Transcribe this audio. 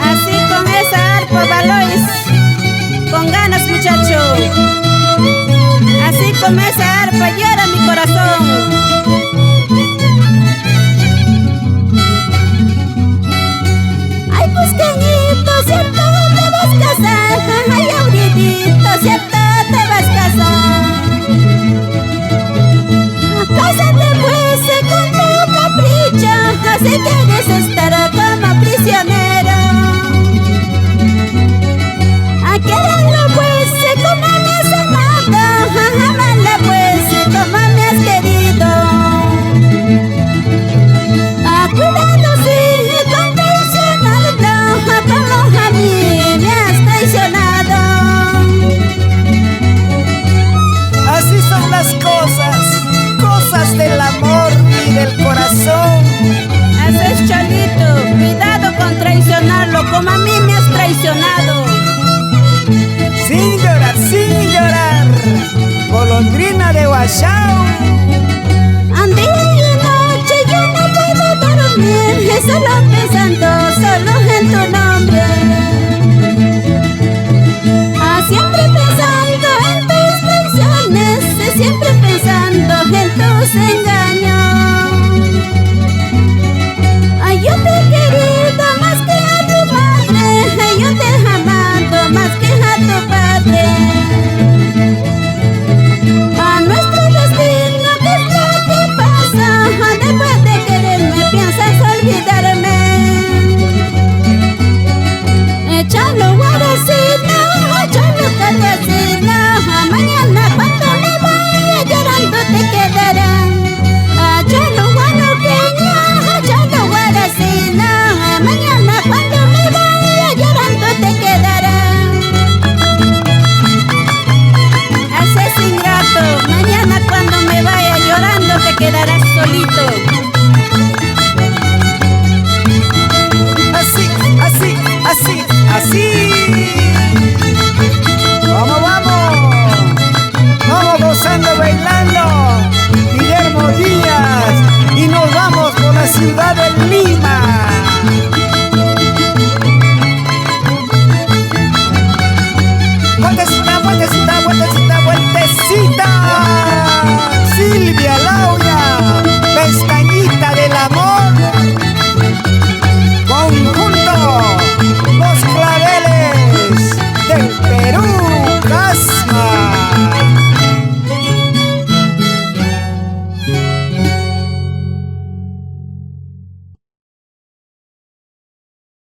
Así con esa arpa, Valois, con ganas, muchacho. Así con esa arpa llora mi corazón. Ay, busqueñito, cierto te vas a casar. Ay, ahorita, cierto te vas a casar. Cásate pues con tu capricho, así quieres estar como prisionero. Quédalo pues como me has amado, amala pues como me has querido. Cuidado sí con traicionarlo, como a mí me has traicionado. Así son las cosas, cosas del amor y del corazón. Así es, Cholito, cuidado con traicionarlo como a mí me has traicionado. Sin llorar, golondrina de Guachao. Día y noche yo no puedo dormir, solo pensando solo en tu nombre. Siempre pensando en tus traiciones, siempre pensando en tus engaños. Yo te he querido más que a tu madre, yo te he amado más que a tu padre. A nuestro destino, ¿qué es lo que pasa? Después de quererme piensas olvidarme. Échalo guaracina, échalo cargacina. Mañana cuando me vaya llorando te quedarán. Échalo guaraqueña, échalo guaracina. Mañana cuando me vaya llorando te quedarán. Haces ingrato, mañana cuando me vaya llorando te quedarás solito. Así. Vamos gozando, bailando, Guillermo Díaz, y nos vamos por la ciudad del